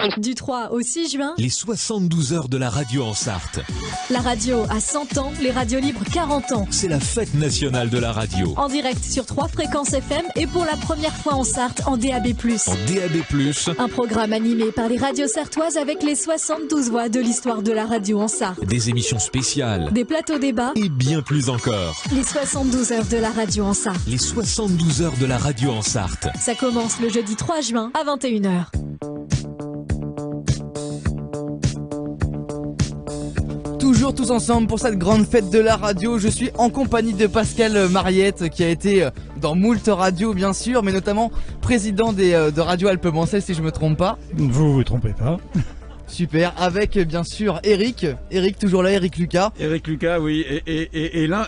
Du 3 au 6 juin, les 72 heures de la radio en Sarthe. La radio a 100 ans, les radios libres 40 ans. C'est la fête nationale de la radio. En direct sur 3 fréquences FM et pour la première fois en Sarthe en DAB+. En DAB+. Un programme animé par les radios sartoises avec les 72 voix de l'histoire de la radio en Sarthe. Des émissions spéciales. Des plateaux débats. Et bien plus encore. Les 72 heures de la radio en Sarthe. Les 72 heures de la radio en Sarthe. Ça commence le jeudi 3 juin à 21h. Toujours tous ensemble pour cette grande fête de la radio. Je suis en compagnie de Pascal Mariette qui a été dans moult radio bien sûr, mais notamment président de Radio Alpes-Mancel si je me trompe pas. Vous vous trompez pas. Super, avec bien sûr Eric toujours là, Eric Lucas. Eric Lucas, oui, et l'un,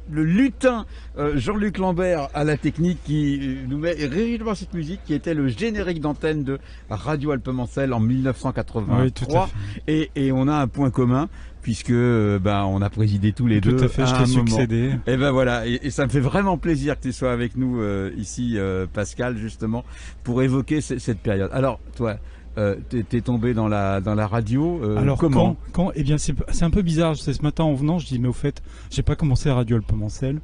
le lutin Jean-Luc Lambert à la technique qui nous met régulièrement cette musique qui était le générique d'antenne de Radio Alpes-Mancel en 1983. Oui, tout à fait. Et on a un point commun puisque on a présidé tous les deux. Tout à fait, je t'ai succédé. Et ben voilà, et ça me fait vraiment plaisir que tu sois avec nous ici, Pascal, justement, pour évoquer cette période. Alors, toi, t'es tombé dans la radio. Alors comment quand eh bien c'est un peu bizarre. C'est ce matin en venant, je dis mais au fait, j'ai pas commencé à Radio Alpes-Mancel.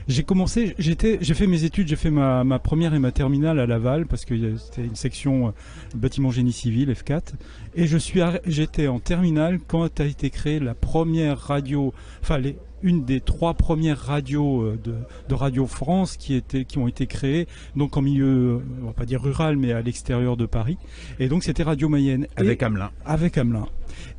J'ai fait mes études, j'ai fait ma première et ma terminale à Laval parce que c'était une section bâtiment génie civil F4 et j'étais en terminale quand a été créée la première radio, une des 3 premières radios de Radio France qui ont été créées donc en milieu, on va pas dire rural, mais à l'extérieur de Paris. Et donc c'était Radio Mayenne. Avec Hamelin. Avec Hamelin.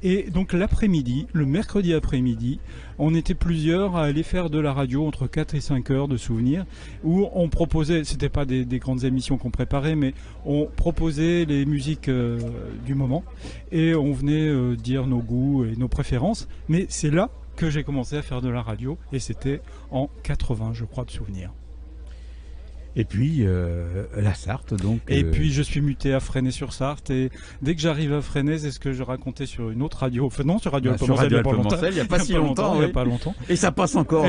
Et donc l'après-midi, le mercredi après-midi, on était plusieurs à aller faire de la radio entre 4 et 5 heures de souvenirs où on proposait, c'était pas des grandes émissions qu'on préparait, mais on proposait les musiques du moment et on venait dire nos goûts et nos préférences. Mais c'est là que j'ai commencé à faire de la radio et c'était en 80 je crois de souvenir. Et puis la Sarthe donc. Et puis je suis muté à Fresnay-sur-Sarthe et dès que j'arrive à Fresnay, c'est ce que je racontais sur une autre radio. Enfin non, sur Radio Alpes-Mancel il n'y a pas si longtemps. Il n'y a pas longtemps. Et ça passe encore.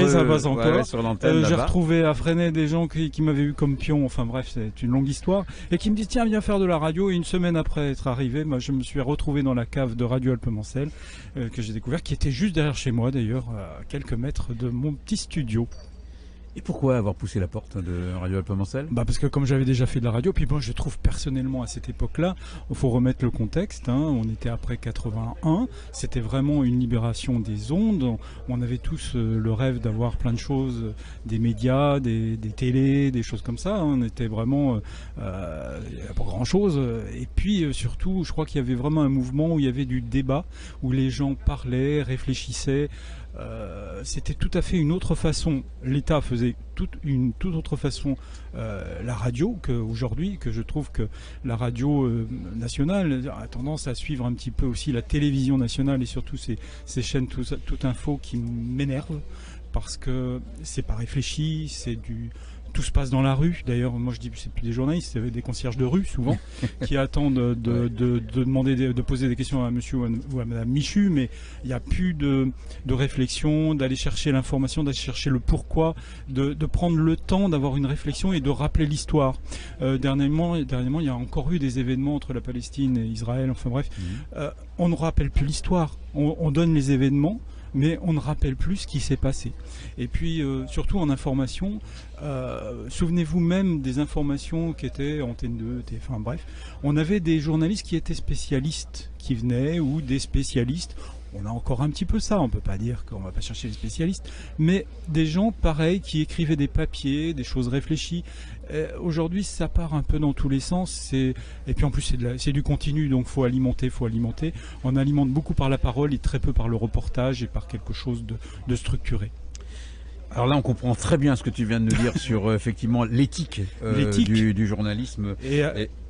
Sur l'antenne. J'ai retrouvé à Fresnay des gens qui m'avaient eu comme pion. Enfin bref, c'est une longue histoire et qui me disent tiens viens faire de la radio. Et une semaine après être arrivé, je me suis retrouvé dans la cave de Radio Alpes-Mancel que j'ai découvert, qui était juste derrière chez moi d'ailleurs, à quelques mètres de mon petit studio. Et pourquoi avoir poussé la porte de Radio Alpes-Mancel ? Parce que comme j'avais déjà fait de la radio, puis moi je trouve personnellement à cette époque-là, il faut remettre le contexte, on était après 81, c'était vraiment une libération des ondes, on avait tous le rêve d'avoir plein de choses, des médias, des télés, des choses comme ça, on était vraiment pas grand-chose. Et puis surtout, je crois qu'il y avait vraiment un mouvement où il y avait du débat, où les gens parlaient, réfléchissaient. C'était tout à fait une autre façon. L'État faisait une toute autre façon la radio qu'aujourd'hui, que je trouve que la radio nationale a tendance à suivre un petit peu aussi la télévision nationale et surtout ces chaînes tout info qui m'énervent parce que c'est pas réfléchi, tout se passe dans la rue. D'ailleurs, moi je dis c'est plus des journalistes, c'est des concierges de rue souvent qui attendent de demander, de poser des questions à monsieur ou à madame Michu, mais il n'y a plus de réflexion, d'aller chercher l'information, d'aller chercher le pourquoi, de prendre le temps d'avoir une réflexion et de rappeler l'histoire. Dernièrement, il y a encore eu des événements entre la Palestine et Israël, enfin bref, on ne rappelle plus l'histoire, on donne les événements, mais on ne rappelle plus ce qui s'est passé. Et puis, surtout en information, souvenez-vous même des informations qui étaient Antenne 2, TF1, bref. On avait des journalistes qui étaient spécialistes qui venaient, ou des spécialistes. On a encore un petit peu ça, on ne peut pas dire qu'on ne va pas chercher les spécialistes, mais des gens pareils qui écrivaient des papiers, des choses réfléchies. Aujourd'hui, ça part un peu dans tous les sens. Et puis en plus, c'est du continu, donc faut alimenter. On alimente beaucoup par la parole et très peu par le reportage et par quelque chose de structuré. Alors là, on comprend très bien ce que tu viens de nous dire sur effectivement l'éthique du journalisme.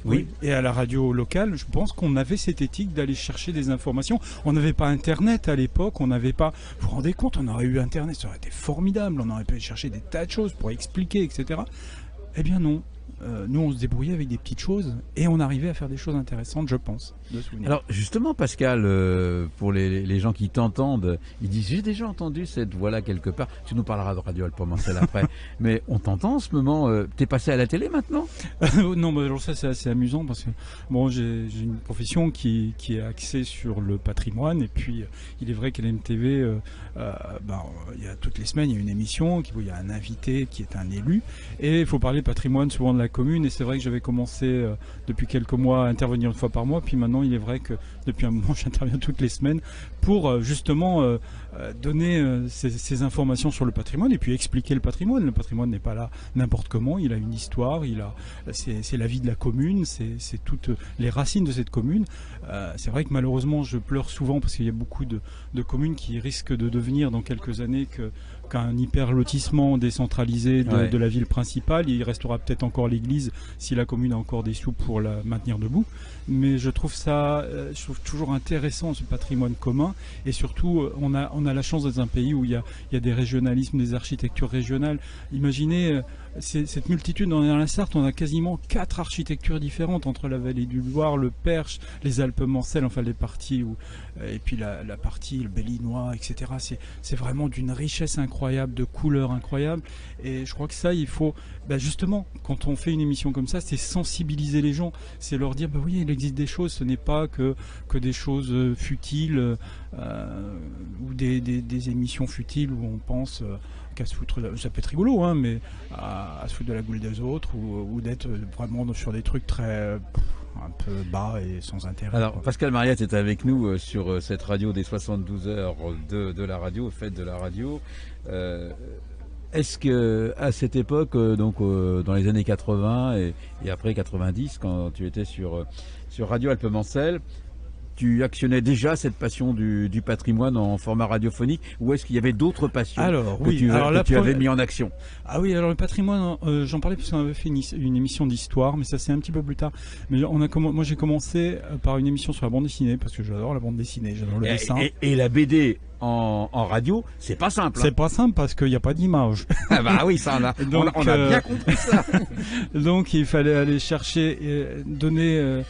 Oui. Et à la radio locale, je pense qu'on avait cette éthique d'aller chercher des informations. On n'avait pas Internet à l'époque, on n'avait pas... Vous vous rendez compte, on aurait eu Internet, ça aurait été formidable, on aurait pu chercher des tas de choses pour expliquer, etc. Eh bien non, nous on se débrouillait avec des petites choses et on arrivait à faire des choses intéressantes, je pense, de souvenir. Alors justement Pascal, pour les gens qui t'entendent, ils disent j'ai déjà entendu cette voix-là quelque part. Tu nous parleras de Radio Alpemancel après, mais on t'entend en ce moment. T'es passé à la télé maintenant? Non, mais alors ça c'est assez amusant parce que bon, j'ai une profession qui est axée sur le patrimoine et puis il est vrai qu'à l'MTV, il y a toutes les semaines il y a une émission où il y a un invité qui est un élu et il faut parler patrimoine souvent de la commune et c'est vrai que j'avais commencé depuis quelques mois à intervenir une fois par mois, puis maintenant il est vrai que depuis un moment j'interviens toutes les semaines pour justement donner ces informations sur le patrimoine et puis expliquer le patrimoine. Le patrimoine n'est pas là n'importe comment, il a une histoire, c'est la vie de la commune, c'est toutes les racines de cette commune. C'est vrai que malheureusement je pleure souvent parce qu'il y a beaucoup de communes qui risquent de devenir dans quelques années qu'un hyper lotissement décentralisé de la ville principale. Il restera peut-être encore l'église si la commune a encore des sous pour la maintenir debout. Mais je trouve toujours intéressant ce patrimoine commun et surtout on a la chance d'être un pays où il y a des régionalismes, des architectures régionales. Imaginez cette multitude dans la Sarthe, on a quasiment 4 architectures différentes entre la vallée du Loir, le Perche, les Alpes-Mancelles, enfin les parties et puis la partie le Bellinois, etc. C'est vraiment d'une richesse incroyable, de couleurs incroyables. Et je crois que ça, il faut justement, quand on fait une émission comme ça, c'est sensibiliser les gens, c'est leur dire oui, il existe des choses, ce n'est pas que des choses futiles ou des émissions futiles où on pense qu'à se foutre, ça peut être rigolo, hein, mais à se foutre de la gueule des autres ou d'être vraiment sur des trucs très un peu bas et sans intérêt. Alors Pascal Mariette est avec nous sur cette radio des 72 heures de la radio, fête de la radio. Est-ce que à cette époque, dans les années 80 et après 90, quand tu étais sur Radio Alpemancel, tu actionnais déjà cette passion du patrimoine en format radiophonique, ou est-ce qu'il y avait d'autres passions que tu avais mis en action? Ah oui, alors le patrimoine, j'en parlais parce qu'on avait fait une émission d'histoire, mais ça c'est un petit peu plus tard. Mais moi j'ai commencé par une émission sur la bande dessinée, parce que j'adore la bande dessinée, j'adore le dessin. Et la BD en radio, c'est pas simple. C'est pas simple parce qu'il n'y a pas d'image. Ah bah oui, ça on a bien compris ça. Donc il fallait aller chercher, donner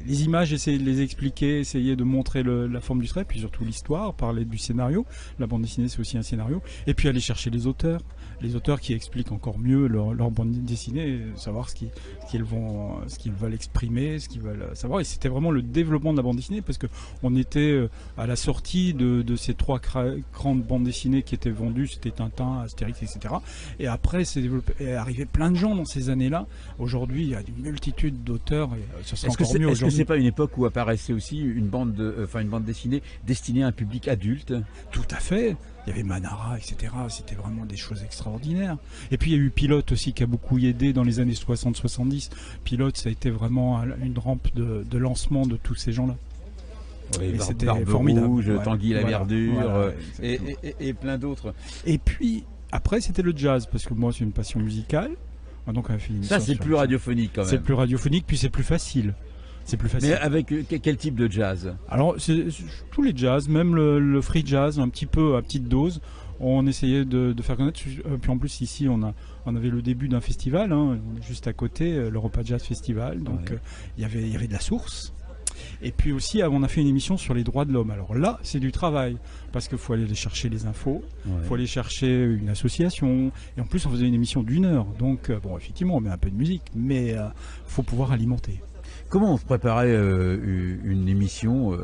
les images, essayer de les expliquer, essayer de montrer la forme du trait, puis surtout l'histoire, parler du scénario. La bande dessinée, c'est aussi un scénario. Et puis aller chercher les auteurs qui expliquent encore mieux leur bande dessinée, savoir ce qu'ils veulent exprimer, ce qu'ils veulent savoir. Et c'était vraiment le développement de la bande dessinée, parce que on était à la sortie de ces 3 grandes bandes dessinées qui étaient vendues, c'était Tintin, Astérix, etc. Et après, est arrivé plein de gens dans ces années-là. Aujourd'hui, il y a une multitude d'auteurs, et ça sera encore mieux aujourd'hui. Est-ce que c'est pas une époque où apparaissait aussi une bande dessinée destinée à un public adulte? Tout à fait. Il y avait Manara, etc. C'était vraiment des choses extraordinaires. Et puis il y a eu Pilote aussi qui a beaucoup aidé dans les années 60-70. Pilote, ça a été vraiment une rampe de lancement de tous ces gens-là. Oui, c'était formidable. Rouge, Tanguy la Verdure, et plein d'autres. Et puis après, c'était le jazz, parce que moi, c'est une passion musicale. Donc on a fait ça, c'est plus radiophonique quand même. C'est plus radiophonique, puis c'est plus facile. C'est plus facile. Mais avec quel type de jazz? Alors, c'est tous les jazz, même le free jazz, un petit peu à petite dose. On essayait de faire connaître. Puis en plus, ici, on avait le début d'un festival, hein, juste à côté, l'Europa Jazz Festival. Donc, il y avait de la source. Et puis aussi, on a fait une émission sur les droits de l'homme. Alors là, c'est du travail, parce qu'il faut aller chercher les infos, il faut aller chercher une association. Et en plus, on faisait une émission d'1 heure. Donc, effectivement, on met un peu de musique, mais il faut pouvoir alimenter. Comment on se préparait une émission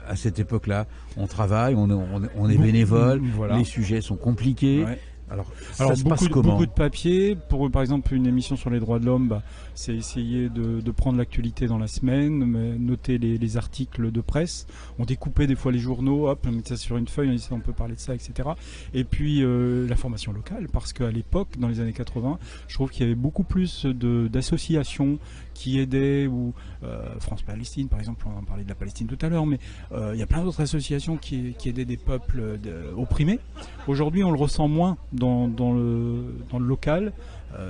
à cette époque-là? On travaille, on est bénévole, les sujets sont compliqués. Ouais. Alors ça se passe comment? Beaucoup de papier. Par exemple, une émission sur les droits de l'homme, c'est essayer de prendre l'actualité dans la semaine, noter les articles de presse. On découpait des fois les journaux, hop, on mettait ça sur une feuille, on disait on peut parler de ça, etc. Et puis l'information locale, parce qu'à l'époque, dans les années 80, je trouve qu'il y avait beaucoup plus d'associations qui aidaient, ou France-Palestine, par exemple, on en parlait de la Palestine tout à l'heure, mais il y a plein d'autres associations qui aidaient des peuples opprimés. Aujourd'hui, on le ressent moins dans le local.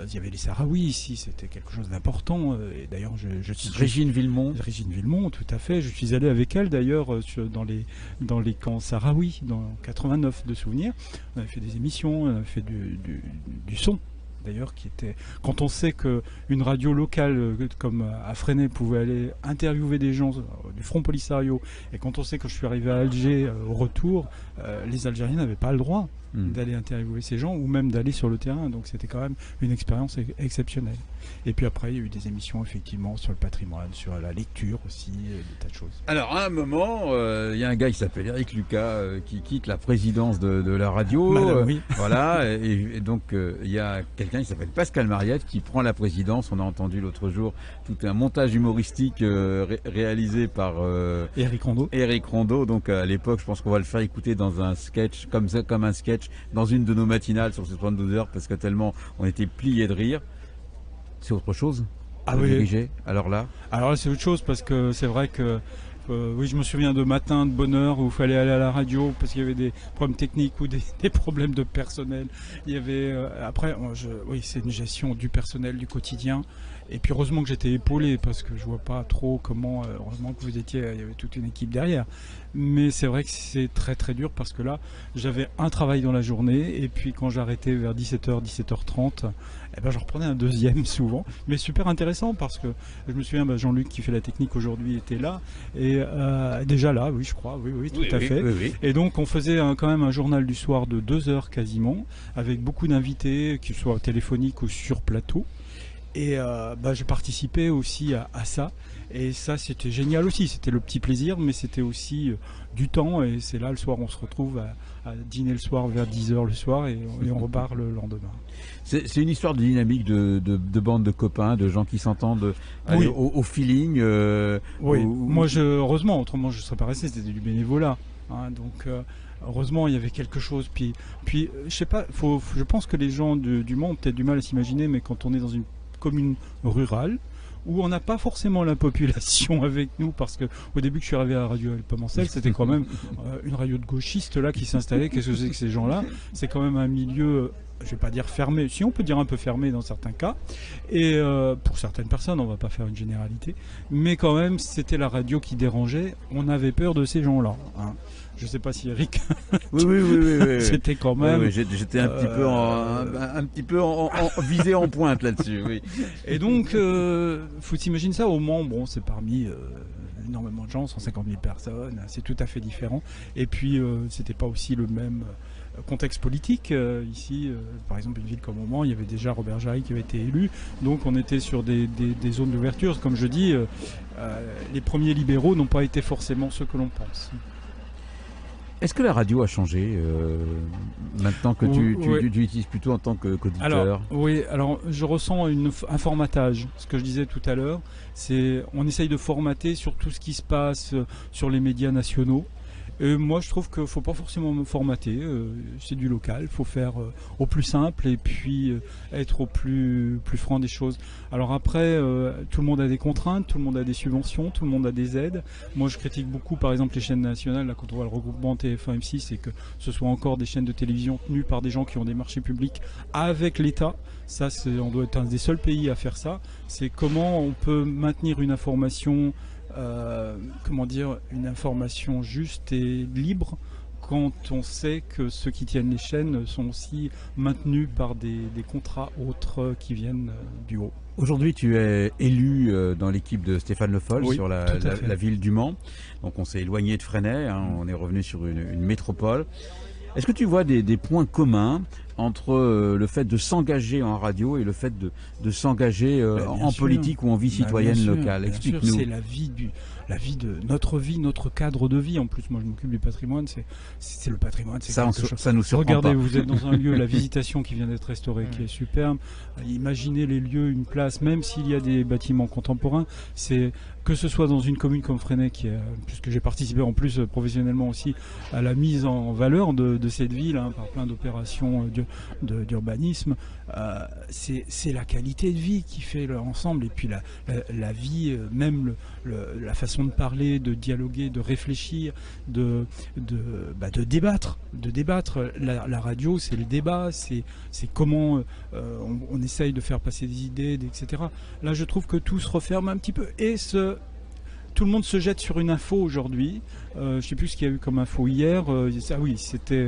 Il y avait les Sahraouis ici, c'était quelque chose d'important. Et d'ailleurs, Régine Villemont. Régine Villemont, tout à fait. Je suis allé avec elle d'ailleurs dans les camps Sahraouis, dans 89 de souvenirs. On avait fait des émissions, on avait fait du son. d'ailleurs, qui était... Quand on sait qu'une radio locale comme à Fresnay pouvait aller interviewer des gens du Front Polisario, et quand on sait que je suis arrivé à Alger au retour, les Algériens n'avaient pas le droit d'aller interviewer ces gens ou même d'aller sur le terrain. Donc c'était quand même une expérience exceptionnelle. Et puis après, il y a eu des émissions effectivement sur le patrimoine, sur la lecture aussi, des tas de choses. Alors à un moment, il y a un gars qui s'appelle Eric Lucas qui quitte la présidence de la radio. Madame, oui. Voilà, et donc il y a quelqu'un qui s'appelle Pascal Mariette qui prend la présidence. On a entendu l'autre jour tout un montage humoristique réalisé par Éric Rondeau. Éric Rondeau. Donc à l'époque, je pense qu'on va le faire écouter dans un sketch comme ça, comme un sketch dans une de nos matinales sur ces 72 heures, parce que tellement on était pliés de rire. C'est autre chose. Ah oui. Diriger. Alors là c'est autre chose parce que c'est vrai que oui, je me souviens de matins de bonne heure où il fallait aller à la radio parce qu'il y avait des problèmes techniques ou des problèmes de personnel. Il y avait après, oui, c'est une gestion du personnel du quotidien. Et puis heureusement que j'étais épaulé parce que je vois pas trop comment. Heureusement que il y avait toute une équipe derrière. Mais c'est vrai que c'est très très dur parce que là, j'avais un travail dans la journée et puis quand j'arrêtais vers 17h, 17h30, eh ben, je reprenais un deuxième souvent. Mais super intéressant parce que je me souviens, Jean-Luc qui fait la technique aujourd'hui était là et déjà là, oui, je crois, oui, tout à fait. Oui. Et et donc on faisait quand même un journal du soir de 2 heures quasiment avec beaucoup d'invités, qu'ils soient téléphoniques ou sur plateau. Et je participais aussi à ça. Et ça, c'était génial aussi. C'était le petit plaisir, mais c'était aussi du temps. Et c'est là, le soir, on se retrouve à dîner le soir vers 10h le soir et on repart le lendemain. C'est une histoire de dynamique de bande de copains, de gens qui s'entendent Oui. au feeling. Oui, moi, heureusement, autrement, je ne serais pas resté. C'était du bénévolat. Hein, donc... heureusement, il y avait quelque chose. Puis je sais pas. Je pense que les gens du Mans ont peut-être du mal à s'imaginer, mais quand on est dans une commune rurale où on n'a pas forcément la population avec nous, parce que au début que je suis arrivé à la radio Alpemancel, c'était quand même une radio de gauchistes là qui s'installait. Qu'est-ce que c'est que ces gens-là? C'est quand même un milieu, je vais pas dire fermé, si on peut dire un peu fermé dans certains cas, et pour certaines personnes, on va pas faire une généralité, mais quand même c'était la radio qui dérangeait. On avait peur de ces gens-là. Hein. Je sais pas si Eric. Oui. C'était quand même. Oui, j'étais un petit peu visé en pointe là-dessus. Oui. Et donc, faut s'imaginer ça au Mans. Bon, c'est parmi énormément de gens, 150 000 personnes. C'est tout à fait différent. Et puis, c'était pas aussi le même contexte politique. Ici, par exemple, une ville comme au Mans, il y avait déjà Robert Jarry qui avait été élu. Donc, on était sur des zones d'ouverture. Comme je dis, les premiers libéraux n'ont pas été forcément ceux que l'on pense. Est-ce que la radio a changé maintenant que tu l'utilises plutôt en tant qu'auditeur? Alors je ressens un formatage. Ce que je disais tout à l'heure, c'est on essaye de formater sur tout ce qui se passe sur les médias nationaux. Et moi, je trouve qu'il ne faut pas forcément me formater. C'est du local. Il faut faire au plus simple et puis être au plus franc des choses. Alors après, tout le monde a des contraintes, tout le monde a des subventions, tout le monde a des aides. Moi, je critique beaucoup, par exemple, les chaînes nationales. Là, quand on voit le regroupement TF1, M6, et que ce soit encore des chaînes de télévision tenues par des gens qui ont des marchés publics avec l'État. Ça, on doit être un des seuls pays à faire ça. C'est comment on peut maintenir une information... une information juste et libre quand on sait que ceux qui tiennent les chaînes sont aussi maintenus par des contrats autres qui viennent du haut. Aujourd'hui, tu es élu dans l'équipe de Stéphane Le Foll sur la ville du Mans. Donc on s'est éloigné de Fresnay, on est revenu sur une métropole. Est-ce que tu vois des points communs entre le fait de s'engager en radio et le fait de s'engager en politique ou en vie citoyenne locale? Explique-nous. C'est la vie de notre vie, notre cadre de vie. En plus, moi, je m'occupe du patrimoine. C'est le patrimoine. Ça nous surprend. Regardez, pas. vous êtes dans un lieu, la Visitation qui vient d'être restaurée, qui est superbe. Imaginez les lieux, une place, même s'il y a des bâtiments contemporains, c'est que ce soit dans une commune comme Fresnay, puisque j'ai participé en plus professionnellement aussi à la mise en valeur de cette ville par plein d'opérations d'urbanisme, c'est la qualité de vie qui fait l'ensemble, et puis la vie, même la façon de parler, de dialoguer, de réfléchir, de débattre. La radio, c'est le débat, c'est comment on essaye de faire passer des idées, etc. Là, je trouve que tout se referme un petit peu, et tout le monde se jette sur une info aujourd'hui. Je sais plus ce qu'il y a eu comme info hier. C'était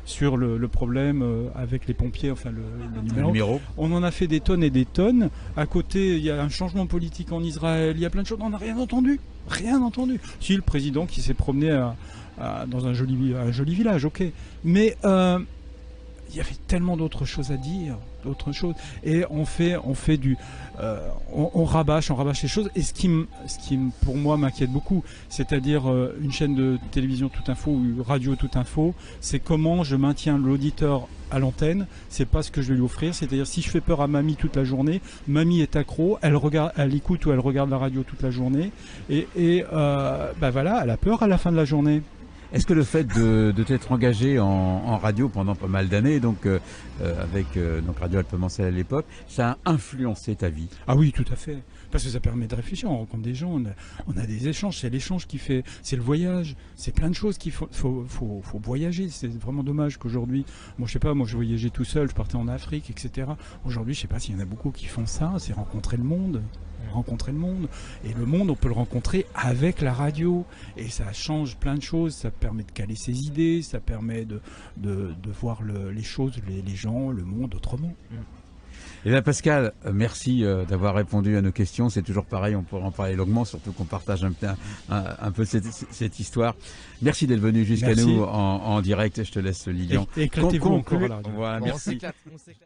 sur le problème avec les pompiers, enfin le numéro. On en a fait des tonnes et des tonnes. À côté, il y a un changement politique en Israël. Il y a plein de choses. On n'a rien entendu. Rien entendu. Si, le président qui s'est promené dans un joli village, ok. Mais il y avait tellement d'autres choses à dire, et on rabâche les choses. Et ce qui pour moi m'inquiète beaucoup, c'est-à-dire une chaîne de télévision Tout Info ou radio Tout Info, c'est comment je maintiens l'auditeur à l'antenne. C'est pas ce que je vais lui offrir. C'est-à-dire, si je fais peur à mamie toute la journée, mamie est accro, elle écoute ou elle regarde la radio toute la journée, et voilà, elle a peur à la fin de la journée. Est-ce que le fait de t'être engagé en radio pendant pas mal d'années, avec Radio Alpemancel à l'époque, ça a influencé ta vie? Ah oui, tout à fait. Parce que ça permet de réfléchir, on rencontre des gens, on a des échanges, c'est l'échange qui fait, c'est le voyage, c'est plein de choses qu'il faut voyager. C'est vraiment dommage qu'aujourd'hui, moi je voyageais tout seul, je partais en Afrique, etc. Aujourd'hui, je sais pas s'il y en a beaucoup qui font ça, c'est rencontrer le monde. Et le monde, on peut le rencontrer avec la radio, et ça change plein de choses. Ça permet de caler ses idées, ça permet de voir les choses, les gens, le monde autrement. Eh bien Pascal, merci d'avoir répondu à nos questions. C'est toujours pareil, on pourrait en parler longuement, surtout qu'on partage un peu cette histoire. Merci d'être venu jusqu'à nous en direct. Je te laisse, Lilian. Éclatez-vous encore à la radio. Voilà, merci. On s'éclate.